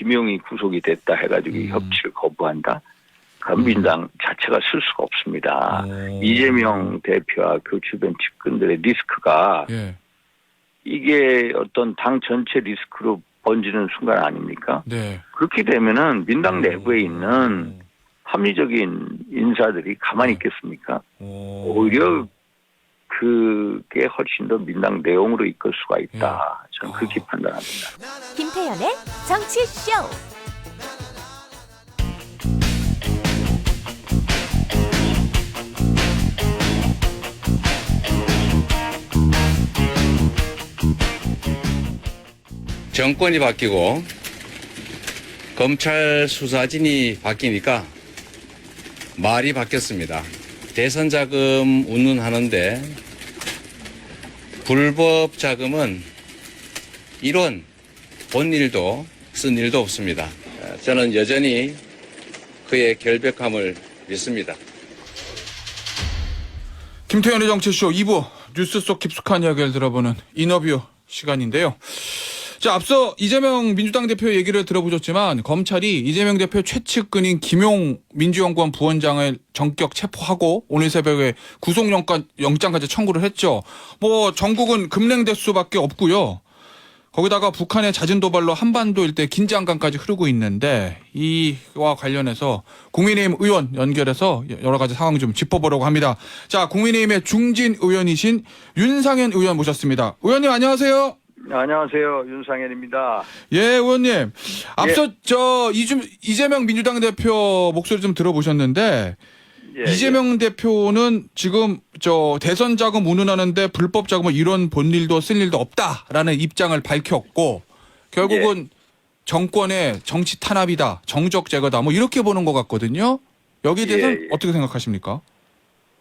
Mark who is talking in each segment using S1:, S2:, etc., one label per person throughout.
S1: 김용이 구속이 됐다 해가지고 협치를 거부한다? 그럼 민당 자체가 쓸 수가 없습니다. 이재명 대표와 그 주변 측근들의 리스크가
S2: 예.
S1: 이게 어떤 당 전체 리스크로 번지는 순간 아닙니까?
S2: 네.
S1: 그렇게 되면은 민당 내부에 있는 합리적인 인사들이 가만히 있겠습니까? 오히려 그게 훨씬 더 민당 내용으로 이끌 수가 있다. 저는 그렇게 판단합니다.
S3: 김태현의 정치쇼.
S4: 정권이 바뀌고 검찰 수사진이 바뀌니까 말이 바뀌었습니다. 대선 자금 운운하는데 불법 자금은 이론 본 일도 쓴 일도 없습니다. 저는 여전히 그의 결백함을 믿습니다.
S2: 김태현의 정치쇼 2부 뉴스 속 깊숙한 이야기를 들어보는 인터뷰 시간인데요. 자, 앞서 이재명 민주당 대표 얘기를 들어보셨지만 검찰이 이재명 대표 최측근인 김용 민주연구원 부원장을 전격 체포하고 오늘 새벽에 구속영장까지 청구를 했죠. 뭐 전국은 급냉될 수밖에 없고요. 거기다가 북한의 잦은 도발로 한반도 일대 긴장감까지 흐르고 있는데 이와 관련해서 국민의힘 의원 연결해서 여러 가지 상황 좀 짚어보려고 합니다. 자, 국민의힘의 중진 의원이신 윤상현 의원 모셨습니다. 의원님 안녕하세요.
S1: 안녕하세요. 윤상현입니다.
S2: 예, 의원님. 앞서 이재명 민주당 대표 목소리 좀 들어보셨는데 이재명 대표는 지금 대선 자금 운운하는데 불법 자금을 이런 본 일도 쓸 일도 없다라는 입장을 밝혔고 결국은 정권의 정치 탄압이다, 정적 제거다, 뭐 이렇게 보는 것 같거든요. 여기에 대해서는 어떻게 생각하십니까?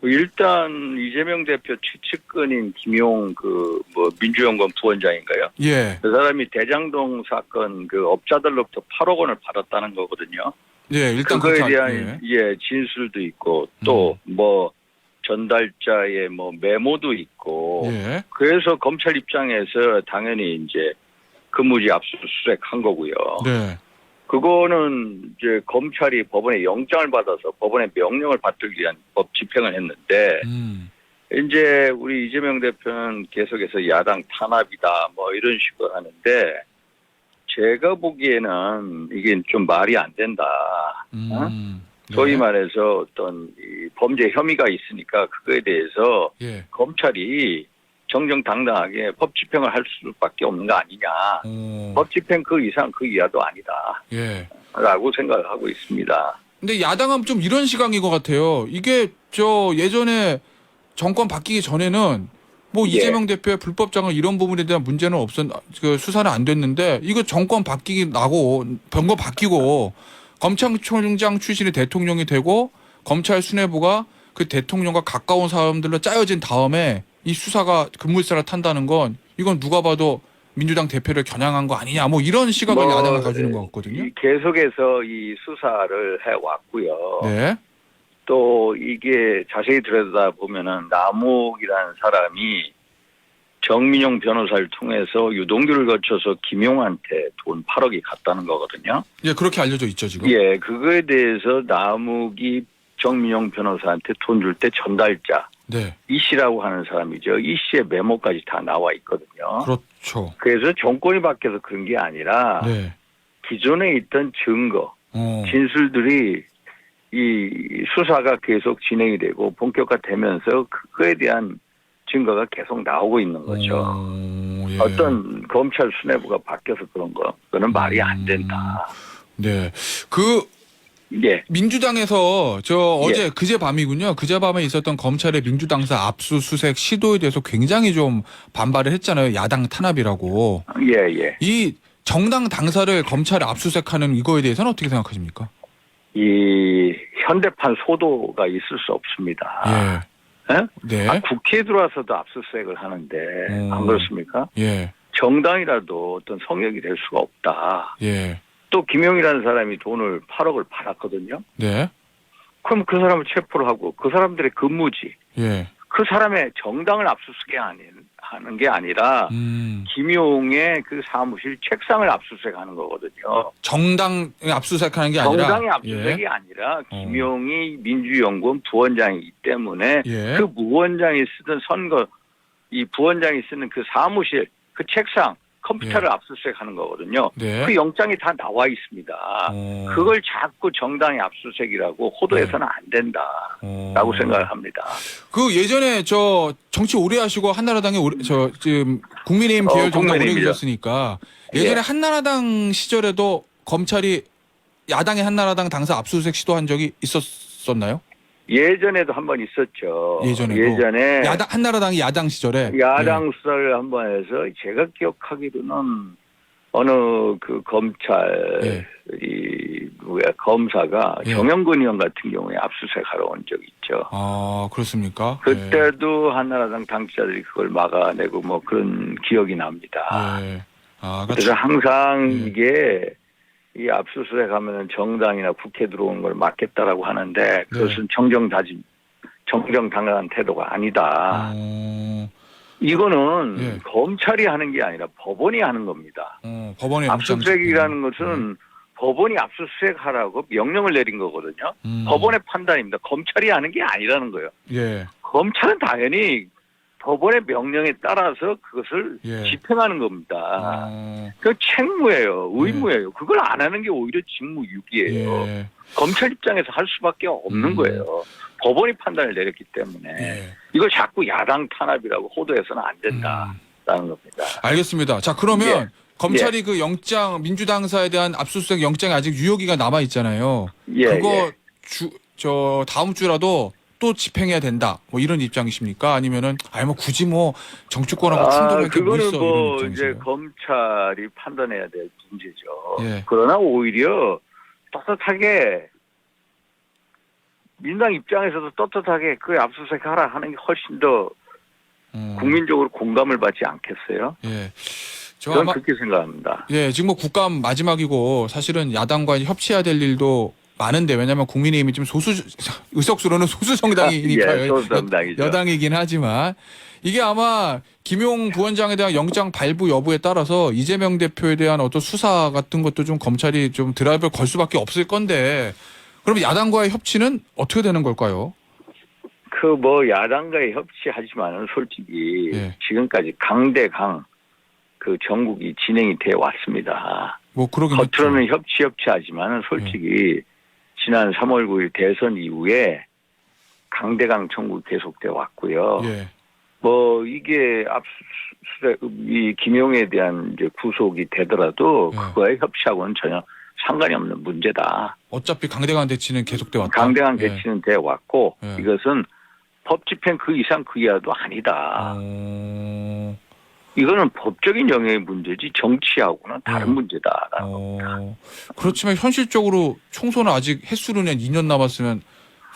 S1: 일단 이재명 대표 최측근인 김용 민주연구원 부원장인가요?
S2: 예.
S1: 그 사람이 대장동 사건 그 업자들로부터 8억 원을 받았다는 거거든요.
S2: 예, 일단
S1: 그거에 대한 진술도 있고 또 전달자의 메모도 있고.
S2: 예.
S1: 그래서 검찰 입장에서 당연히 이제 근무지 압수수색한 거고요.
S2: 네.
S1: 그거는 이제 검찰이 법원에 영장을 받아서 법원의 명령을 받들기 위한 법 집행을 했는데 이제 우리 이재명 대표는 계속해서 야당 탄압이다 이런 식으로 하는데 제가 보기에는 이게 좀 말이 안 된다. 소위 말해서 어떤 이 범죄 혐의가 있으니까 그거에 대해서 검찰이 정정당당하게 법 집행을 할 수밖에 없는 거 아니냐. 법 집행 그 이상 그 이하도 아니다. 라고 생각을 하고 있습니다.
S2: 근데 야당은 좀 이런 시각인 것 같아요. 이게 예전에 정권 바뀌기 전에는 이재명 대표의 불법 자금 이런 부분에 대한 문제는 수사는 안 됐는데 이거 정권 병거 바뀌고 검찰총장 출신의 대통령이 되고 검찰 수뇌부가 그 대통령과 가까운 사람들로 짜여진 다음에 이 수사가 급물살을 탄다는 건 이건 누가 봐도 민주당 대표를 겨냥한 거 아니냐 이런 시각을 야당을 가지는 것 같거든요.
S1: 계속해서 이 수사를 해왔고요.
S2: 네.
S1: 또 이게 자세히 들여다보면은 남욱이라는 사람이 정민용 변호사를 통해서 유동규를 거쳐서 김용한테 돈 8억이 갔다는 거거든요.
S2: 예, 그렇게 알려져 있죠 지금.
S1: 예, 그거에 대해서 남욱이 정민용 변호사한테 돈 줄 때 전달자 이 씨라고 하는 사람이죠. 이 씨의 메모까지 다 나와 있거든요.
S2: 그렇죠.
S1: 그래서 정권이 바뀌어서 그런 게 아니라 기존에 있던 증거, 진술들이 이 수사가 계속 진행이 되고 본격화되면서 그거에 대한 증거가 계속 나오고 있는 거죠. 어떤 검찰 수뇌부가 바뀌어서 그거는 말이 안 된다.
S2: 네. 민주당에서 그제 밤이군요. 그제 밤에 있었던 검찰의 민주당사 압수수색 시도에 대해서 굉장히 좀 반발을 했잖아요. 야당 탄압이라고. 이 정당 당사를 검찰에 압수수색하는 이거에 대해서는 어떻게 생각하십니까?
S1: 이 현대판 소도가 있을 수 없습니다. 국회에 들어와서도 압수수색을 하는데 안 그렇습니까? 정당이라도 어떤 성역이 될 수가 없다. 또 김용이라는 사람이 돈을 8억을 받았거든요. 그럼 그 사람을 체포를 하고 그 사람들의 근무지, 그 사람의 정당을 압수수색 하는 게 아니라 김용의 그 사무실 책상을 압수수색하는 거거든요.
S2: 정당 압수수색하는 게 아니라
S1: 정당의 압수수색이 아니라 김용이 민주연구원 부원장이기 때문에
S2: 예.
S1: 그 부원장이 쓰던 선거 이 부원장이 쓰는 그 사무실 그 책상 컴퓨터를
S2: 예.
S1: 압수수색하는 거거든요.
S2: 네.
S1: 그 영장이 다 나와 있습니다. 그걸 자꾸 정당의 압수수색이라고 호도해서는 안 된다라고 생각을 합니다.
S2: 그 예전에 저 정치 오래 하시고 한나라당에 저 지금 국민의힘 계열 정당 오래
S1: 국민의힘이죠.
S2: 계셨으니까 예전에
S1: 예.
S2: 한나라당 시절에도 검찰이 야당의 한나라당 당사 압수수색 시도한 적이 있었나요?
S1: 예전에도 한 번 있었죠.
S2: 예전에도?
S1: 예전에
S2: 한나라당이 야당 시절에
S1: 야당 수사를 한 번 해서 제가 기억하기로는 어느 그 검찰
S2: 예.
S1: 검사가
S2: 예.
S1: 정영근 의원 같은 경우에 압수수색하러 온 적이 있죠.
S2: 아 그렇습니까?
S1: 그때도 한나라당 당사자들이 그걸 막아내고 뭐 그런 기억이 납니다.
S2: 예. 아,
S1: 그래서 항상
S2: 예.
S1: 이게 이 압수수색하면 정당이나 국회 들어오는 걸 막겠다라고 하는데 그것은 정정당당한 태도가 아니다. 이거는
S2: 예.
S1: 검찰이 하는 게 아니라 법원이 하는 겁니다.
S2: 법원의
S1: 압수수색이라는 것은 법원이 압수수색하라고 명령을 내린 거거든요. 법원의 판단입니다. 검찰이 하는 게 아니라는 거예요.
S2: 예.
S1: 검찰은 당연히 법원의 명령에 따라서 그것을
S2: 예.
S1: 집행하는 겁니다. 그 책무예요. 의무예요. 그걸 안 하는 게 오히려 직무유기예요.
S2: 예.
S1: 검찰 입장에서 할 수밖에 없는 거예요. 법원이 판단을 내렸기 때문에
S2: 예.
S1: 이걸 자꾸 야당 탄압이라고 호도해서는 안 된다라는 겁니다.
S2: 알겠습니다. 자 그러면
S1: 예.
S2: 검찰이 그 영장 민주당사에 대한 압수수색 영장이 아직 유효기가 남아 있잖아요.
S1: 예,
S2: 그거 저 다음 주라도 또 집행해야 된다. 뭐 이런 입장이십니까? 아니면은 뭐 굳이 뭐 정치권하고 충돌할 게 뭐 있어
S1: 그거는 뭐
S2: 이런
S1: 이제
S2: 입장이세요?
S1: 검찰이 판단해야 될 문제죠.
S2: 예.
S1: 그러나 오히려 떳떳하게 민당 입장에서도 떳떳하게 그 압수수색하라 하는 게 훨씬 더 국민적으로 공감을 받지 않겠어요?
S2: 예.
S1: 저는 그렇게 생각합니다.
S2: 예, 지금 뭐 국감 마지막이고 사실은 야당과 협치해야 될 일도 많은데 왜냐하면 국민의힘이 좀 의석수로는 소수 정당이니까요.
S1: 예, 소수 정당이죠.
S2: 여당이긴 하지만 이게 아마 김용 부원장에 대한 영장 발부 여부에 따라서 이재명 대표에 대한 어떤 수사 같은 것도 좀 검찰이 좀 드라이브를 걸 수밖에 없을 건데 그럼 야당과의 협치는 어떻게 되는 걸까요?
S1: 그 뭐 야당과의 협치하지만은 솔직히
S2: 예.
S1: 지금까지 강대강 그 정국이 진행이 돼 왔습니다.
S2: 뭐 그러긴
S1: 겉으로는 협치하지만은 솔직히 지난 3월 9일 대선 이후에 강대강 정국이 계속돼 왔고요.
S2: 예.
S1: 뭐 이게 압수수색 이 김용에 대한 이제 구속이 되더라도
S2: 예.
S1: 그거에 협치하고는 전혀 상관이 없는 문제다.
S2: 어차피 강대강 대치는 계속돼 왔다.
S1: 강대강 대치는 돼 왔고
S2: 예.
S1: 이것은 법 집행 그 이상 그 이하도 아니다. 이거는 법적인 영역의 문제지 정치하고는 다른 문제다라는 겁니다.
S2: 그렇지만 현실적으로 총선은 아직 횟수로는 2년 남았으면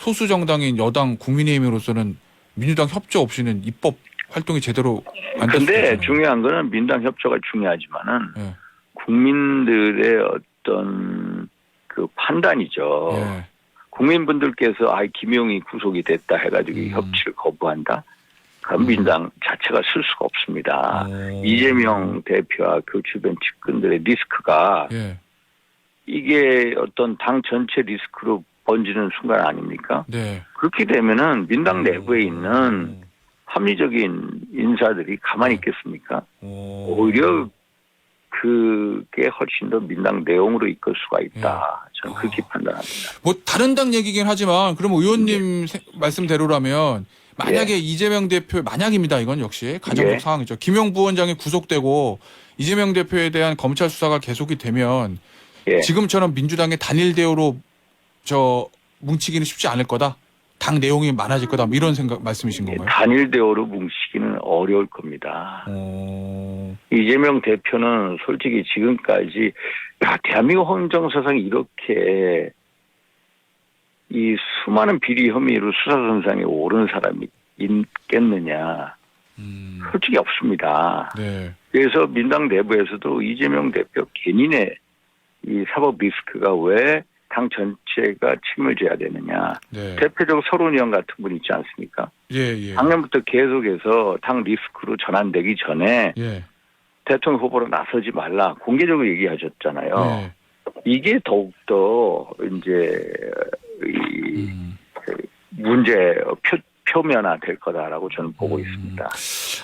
S2: 소수 정당인 여당 국민의힘으로서는 민주당 협조 없이는 입법 활동이 제대로 안 될 수도
S1: 그런데
S2: 있잖아요.
S1: 중요한 거는 민당 협조가 중요하지만은
S2: 예.
S1: 국민들의 어떤 그 판단이죠.
S2: 예.
S1: 국민분들께서 김용이 구속이 됐다 해가지고 협치를 거부한다? 그럼 민당 자체가 쓸 수가 없습니다. 이재명 대표와 그 주변 측근들의 리스크가
S2: 예.
S1: 이게 어떤 당 전체 리스크로 번지는 순간 아닙니까?
S2: 네.
S1: 그렇게 되면은 민당 내부에 있는 합리적인 인사들이 가만히 있겠습니까? 오히려 그게 훨씬 더 민당 내용으로 이끌 수가 있다. 저는 그렇게 판단합니다.
S2: 뭐 다른 당 얘기긴 하지만 그럼 의원님 말씀대로라면 만약에 이재명 대표 만약입니다. 이건 역시 가정적 상황이죠. 김용 부원장이 구속되고 이재명 대표에 대한 검찰 수사가 계속이 되면 지금처럼 민주당의 단일 대우로 뭉치기는 쉽지 않을 거다. 당 내용이 많아질 거다. 뭐 이런 생각 말씀이신 건가요?
S1: 단일 대우로 뭉치기는 어려울 겁니다. 이재명 대표는 솔직히 지금까지 대한민국 헌정사상이 이렇게 이 수많은 비리 혐의로 수사선상에 오른 사람이 있겠느냐. 솔직히 없습니다.
S2: 네.
S1: 그래서 민당 내부에서도 이재명 대표 개인의 이 사법 리스크가 왜 당 전체가 책임을 져야 되느냐.
S2: 네.
S1: 대표적으로 서른 의원 같은 분 있지 않습니까?
S2: 예.
S1: 작년부터 계속해서 당 리스크로 전환되기 전에
S2: 예.
S1: 대통령 후보로 나서지 말라 공개적으로 얘기하셨잖아요.
S2: 예.
S1: 이게 더욱더 이제 이 문제 표면화 될 거다라고 저는 보고 있습니다.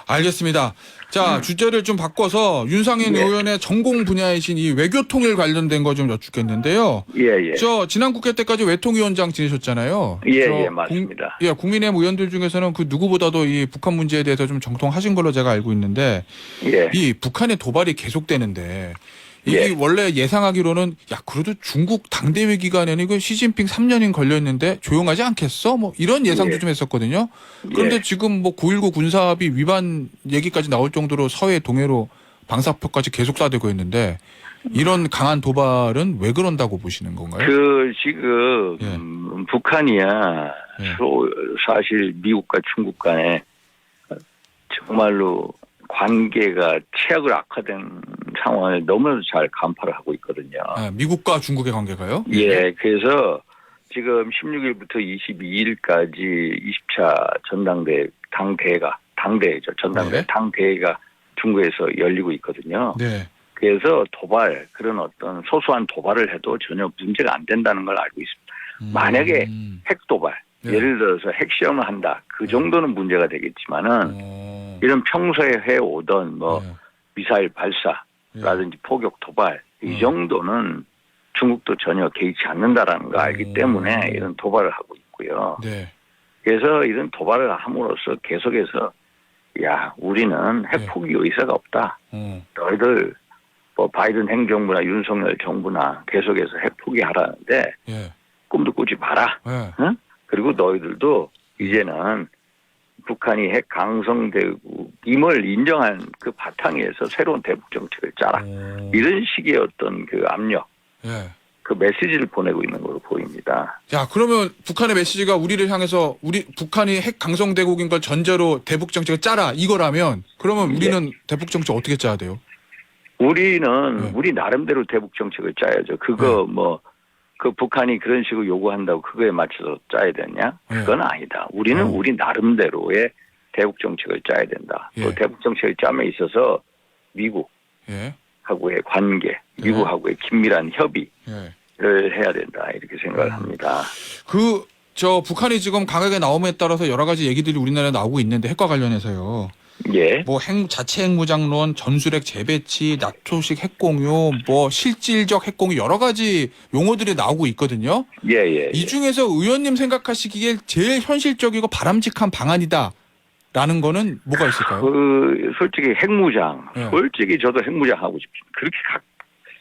S2: 알겠습니다. 자, 주제를 좀 바꿔서 윤상현
S1: 예.
S2: 의원의 전공 분야이신 이 외교통일 관련된 거 좀 여쭙겠는데요.
S1: 예.
S2: 저 지난 국회 때까지 외통위원장 지내셨잖아요.
S1: 예, 맞습니다.
S2: 국민의힘 의원들 중에서는 그 누구보다도 이 북한 문제에 대해서 좀 정통하신 걸로 제가 알고 있는데
S1: 예.
S2: 이 북한의 도발이 계속되는데 이게
S1: 예.
S2: 원래 예상하기로는 그래도 중국 당대회 기간에는 이거 시진핑 3년인 걸렸는데 조용하지 않겠어? 뭐 이런 예상도
S1: 예.
S2: 좀 했었거든요. 그런데
S1: 예.
S2: 지금 뭐 9.19 군사합의 위반 얘기까지 나올 정도로 서해 동해로 방사표까지 계속 쏴대고 있는데 이런 강한 도발은 왜 그런다고 보시는 건가요?
S1: 지금
S2: 예.
S1: 북한이야
S2: 예.
S1: 사실 미국과 중국 간에 정말로 관계가 최악으로 악화된 상황을 너무나도 잘 간파를 하고 있거든요.
S2: 미국과 중국의 관계가요?
S1: 예, 그래서 지금 16일부터 22일까지 20차 전당대 당대회죠. 전당대
S2: 네.
S1: 당대회가 중국에서 열리고 있거든요.
S2: 네.
S1: 그래서 그런 어떤 소소한 도발을 해도 전혀 문제가 안 된다는 걸 알고 있습니다. 만약에 핵도발,
S2: 네.
S1: 예를 들어서 핵시험을 한다. 그 정도는 문제가 되겠지만은 이런 평소에 해오던
S2: 네.
S1: 미사일 발사라든지 포격 도발 이 정도는 중국도 전혀 개의치 않는다라는 걸 알기 때문에 이런 도발을 하고 있고요.
S2: 네.
S1: 그래서 이런 도발을 함으로써 계속해서 우리는 핵 포기 의사가 없다. 너희들 바이든 행정부나 윤석열 정부나 계속해서 핵 포기하라는데
S2: 예.
S1: 꿈도 꾸지 마라.
S2: 예.
S1: 응? 그리고 너희들도 이제는 북한이 핵 강성대국임을 인정한 그 바탕에서 새로운 대북 정책을 짜라. 이런 식의 어떤 그 압력,
S2: 예.
S1: 그 메시지를 보내고 있는 걸로 보입니다.
S2: 그러면 북한의 메시지가 우리를 향해서 북한이 핵 강성대국인 걸 전제로 대북 정책을 짜라 이거라면 그러면 우리는 대북 정책 어떻게 짜야 돼요?
S1: 우리는 우리 나름대로 대북 정책을 짜야죠. 그거 그 북한이 그런 식으로 요구한다고 그거에 맞춰서 짜야 되냐? 그건 아니다. 우리는 우리 나름대로의 대북 정책을 짜야 된다. 또 대북 정책을 짬에 있어서 미국하고의 관계, 미국하고의 긴밀한 협의를 해야 된다. 이렇게 생각을 합니다.
S2: 북한이 지금 강하게 나옴에 따라서 여러 가지 얘기들이 우리나라에 나오고 있는데 핵과 관련해서요.
S1: 예.
S2: 자체 핵무장론, 전술핵 재배치, 나토식 핵공유, 실질적 핵공유 여러 가지 용어들이 나오고 있거든요.
S1: 예.
S2: 이 중에서 의원님 생각하시기에 제일 현실적이고 바람직한 방안이다라는 거는 뭐가 있을까요?
S1: 솔직히 핵무장, 솔직히 저도 핵무장 하고 싶습니다. 그렇게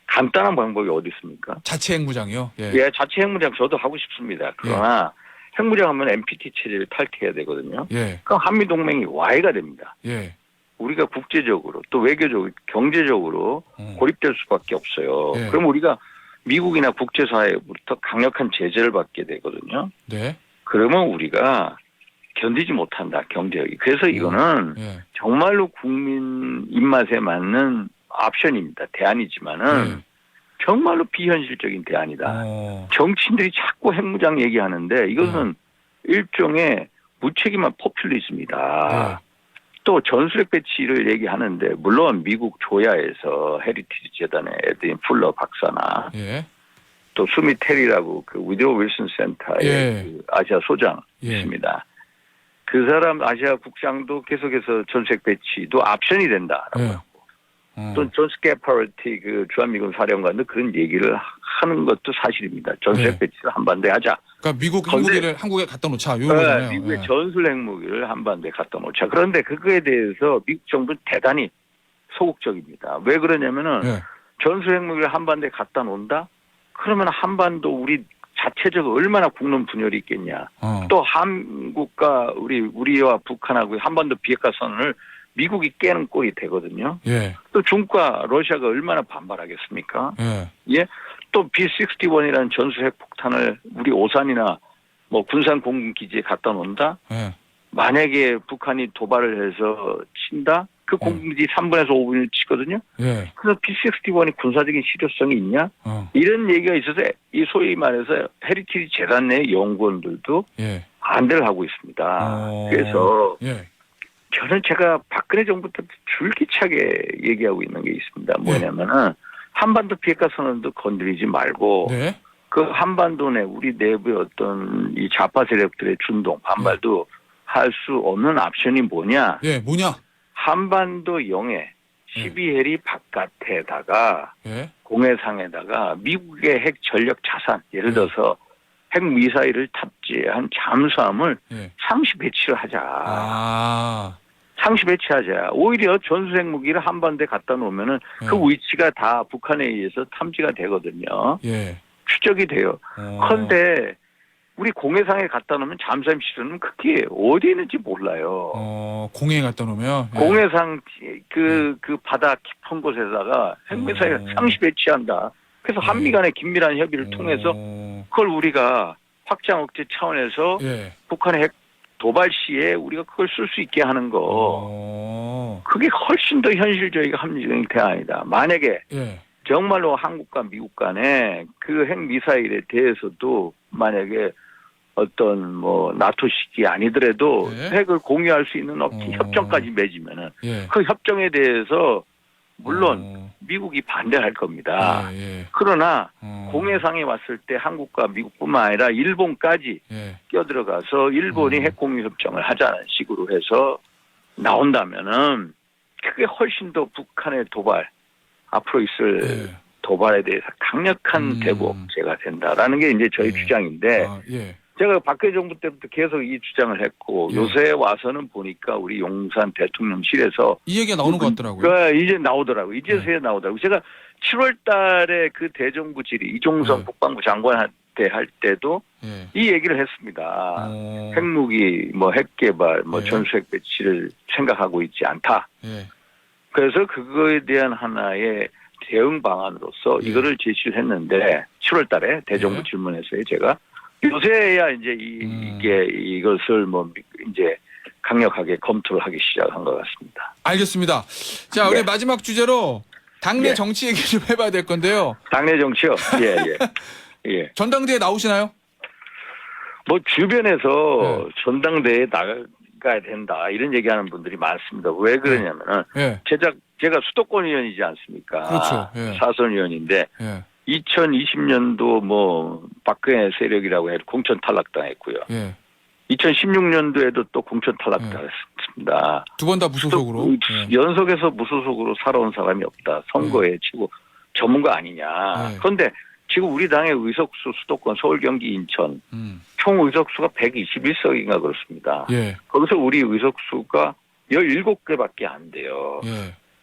S1: 간단한 방법이 어디 있습니까?
S2: 자체 핵무장이요?
S1: 예, 자체 핵무장 저도 하고 싶습니다. 그러나 핵무장하면 NPT 체제를 탈퇴해야 되거든요. 그럼 한미동맹이 와해가 됩니다. 우리가 국제적으로 또 외교적으로 경제적으로 고립될 수밖에 없어요. 그럼 우리가 미국이나 국제사회부터 강력한 제재를 받게 되거든요. 그러면 우리가 견디지 못한다, 경제력이. 그래서 이거는 정말로 국민 입맛에 맞는 옵션입니다. 대안이지만은 정말로 비현실적인 대안이다. 정치인들이 자꾸 핵무장 얘기하는데 이것은 일종의 무책임한 포퓰리즘이다. 또 전술핵 배치를 얘기하는데 물론 미국 조야에서 헤리티지 재단의 에드윈 풀러 박사나 또 수미 테리라고 그 위드로 윌슨 센터의 그 아시아 소장 있습니다. 그 사람 아시아 국장도 계속해서 전술핵 배치도 옵션이 된다라고. 또 존 스캐파르티 그 주한미군 사령관도 그런 얘기를 하는 것도 사실입니다. 전술핵 배치를 한반도에 하자.
S2: 그러니까 미국 핵무기를 한국에 갖다 놓자. 이거잖아요.
S1: 미국의 전술 핵무기를 한반도에 갖다 놓자. 그런데 그거에 대해서 미국 정부는 대단히 소극적입니다. 왜 그러냐면은 전술 핵무기를 한반도에 갖다 놓는다? 그러면 한반도 우리 자체적으로 얼마나 국론 분열이 있겠냐. 또 한국과 우리와 북한하고 한반도 비핵화선을 미국이 깨는 꼴이 되거든요. 또 중국과 러시아가 얼마나 반발하겠습니까? 또 B-61이라는 전술 핵폭탄을 우리 오산이나 군산 공군 기지에 갖다 놓는다? 만약에 북한이 도발을 해서 친다? 그 공군들이 3분에서 5분을 치거든요.
S2: 예.
S1: 그래서 P-61이 군사적인 실효성이 있냐? 이런 얘기가 있어서 이 소위 말해서 헤리티지 재단 내 연구원들도
S2: 예.
S1: 반대를 하고 있습니다. 그래서
S2: 예.
S1: 저는 제가 박근혜 정부 때부터 줄기차게 얘기하고 있는 게 있습니다. 뭐냐면은 한반도 비핵화 선언도 건드리지 말고
S2: 네.
S1: 그 한반도 내 우리 내부의 어떤 이 좌파 세력들의 준동 반발도 할 수 없는 옵션이 뭐냐?
S2: 예, 뭐냐?
S1: 한반도 영해 12해리 바깥에다가
S2: 예.
S1: 공해상에다가 미국의 핵 전력 자산 예를 들어서 핵 미사일을 탑재한 잠수함을
S2: 예.
S1: 상시 배치를 하자.
S2: 아.
S1: 상시 배치하자. 오히려 전술핵 무기를 한반도에 갖다 놓으면은 그 위치가 다 북한에 의해서 탐지가 되거든요.
S2: 예.
S1: 추적이 돼요. 그런데 우리 공해상에 갖다 놓으면 잠수함 실은 그게 어디 있는지 몰라요.
S2: 공해에 갖다 놓으면 예.
S1: 공해상 그 바다 깊은 곳에다가 핵미사일 상시 배치한다. 그래서 한미 간의 긴밀한 협의를 통해서 그걸 우리가 확장 억제 차원에서
S2: 예.
S1: 북한의 핵 도발 시에 우리가 그걸 쓸 수 있게 하는 거. 그게 훨씬 더 현실적이고 합리적인 대안이다. 만약에
S2: 예.
S1: 정말로 한국과 미국 간에 그 핵 미사일에 대해서도 만약에 어떤 뭐 나토식이 아니더라도
S2: 예.
S1: 핵을 공유할 수 있는 어떤 협정까지 맺으면은
S2: 예.
S1: 그 협정에 대해서 물론 미국이 반대할 겁니다.
S2: 예.
S1: 그러나 공해상에 왔을 때 한국과 미국뿐만 아니라 일본까지
S2: 예.
S1: 끼어들어가서 일본이 핵공유 협정을 하자는 식으로 해서 나온다면은 그게 훨씬 더 북한의 도발 앞으로 있을
S2: 예.
S1: 도발에 대해서 강력한 대복제가 된다라는 게 이제 저희 주장인데
S2: 예.
S1: 제가 박근혜 정부 때부터 계속 이 주장을 했고 요새 와서는 보니까 우리 용산 대통령실에서
S2: 이 얘기가 나오는 것 같더라고요.
S1: 이제 나오더라고요. 이제서야 나오더라고요. 제가 7월 달에 그 대정부 질의 이종성 국방부 장관한테 할 때도 이 얘기를 했습니다. 핵무기 뭐 핵개발 뭐 전술핵 배치를 생각하고 있지 않다. 그래서 그거에 대한 하나의 대응 방안으로서 이거를 제시를 했는데 7월 달에 대정부 질문에서요 제가 요새야 이제 이것을 뭐 이제 강력하게 검토를 하기 시작한 것 같습니다.
S2: 알겠습니다. 자, 우리 마지막 주제로 당내 정치 얘기 좀 해봐야 될 건데요.
S1: 당내 정치요? 예.
S2: 전당대회 나오시나요?
S1: 뭐 주변에서 전당대회에 나가야 된다 이런 얘기하는 분들이 많습니다. 왜 그러냐면은 제가 수도권 의원이지 않습니까?
S2: 그렇죠.
S1: 사선 의원인데 2020년도 뭐 박근혜 세력이라고 해서 공천 탈락당했고요. 2016년도에도 또 공천 탈락당했습니다.
S2: 두 번 다 무소속으로.
S1: 연속해서 무소속으로 살아온 사람이 없다. 선거에 치고 전문가 아니냐. 그런데 지금 우리 당의 의석수 수도권 서울, 경기, 인천 총 의석수가 121석인가 그렇습니다. 거기서 우리 의석수가 17개밖에 안 돼요.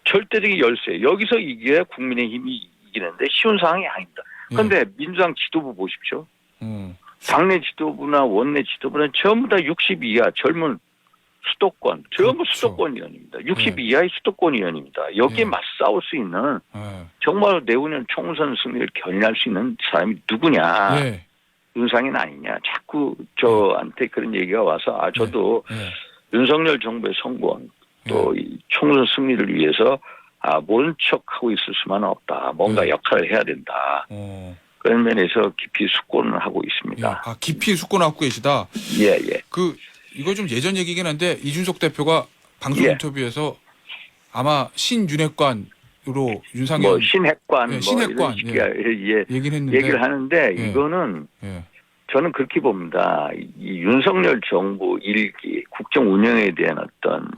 S1: 절대적인 열세. 여기서 이겨야 국민의힘이 이기는데 쉬운 상황이 아닙니다. 그런데 민주당 지도부 보십시오. 당내 지도부나 원내 지도부는 전부 다 60 이하 젊은 수도권, 전부 수도권 의원입니다. 60 이하의 수도권 의원입니다. 여기에 맞싸울 수 있는 정말 내후년 총선 승리를 견인할 수 있는 사람이 누구냐. 윤상인 아니냐. 자꾸 저한테 그런 얘기가 와서 저도 윤석열 정부의 성공 또 이 총선 승리를 위해서 모른 척하고 있을 수만은 없다. 뭔가 역할을 해야 된다. 그런 면에서 깊이 숙고는 하고 있습니다.
S2: 깊이 숙고는 하고 계시다.
S1: 예.
S2: 이거 좀 예전 얘기긴 한데 이준석 대표가 방송 인터뷰에서 아마 신윤핵관으로 윤상현
S1: 뭐 신핵관
S2: 신핵관
S1: 얘기를 하는데 이거는 저는 그렇게 봅니다. 이 윤석열 정부 일기 국정 운영에 대한 어떤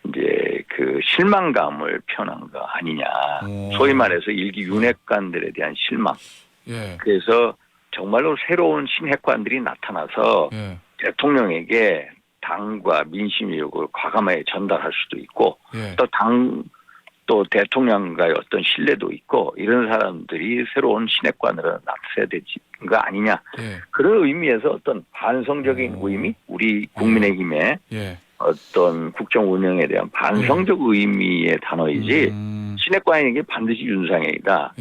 S1: 이제 그 실망감을 표현한 거 아니냐. 소위 말해서 일기 윤핵관들에 대한 실망. 그래서 정말로 새로운 신핵관들이 나타나서 대통령에게 당과 민심의 요구를 과감하게 전달할 수도 있고 또 대통령과의 어떤 신뢰도 있고 이런 사람들이 새로운 신핵관으로 나서야 되는 거 아니냐. 그런 의미에서 어떤 반성적인 의미, 우리 국민의힘의 어떤 국정 운영에 대한 반성적 의미의 단어이지 신핵관에게 반드시 윤상현이다.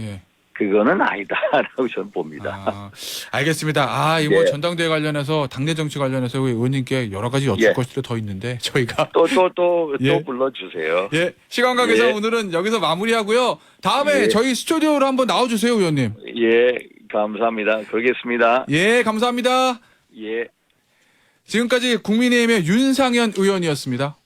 S1: 그거는 아니다라고 저는 봅니다.
S2: 아, 알겠습니다. 이 뭐
S1: 예.
S2: 전당대회 관련해서 당내 정치 관련해서 우리 의원님께 여러 가지 여쭐
S1: 예.
S2: 것들이 더 있는데 저희가
S1: 또
S2: 예.
S1: 불러주세요.
S2: 예, 시간 관계상
S1: 예.
S2: 오늘은 여기서 마무리하고요. 다음에
S1: 예.
S2: 저희 스튜디오로 한번 나와주세요, 의원님.
S1: 예, 감사합니다. 그러겠습니다.
S2: 예, 감사합니다.
S1: 예.
S2: 지금까지 국민의힘의 윤상현 의원이었습니다.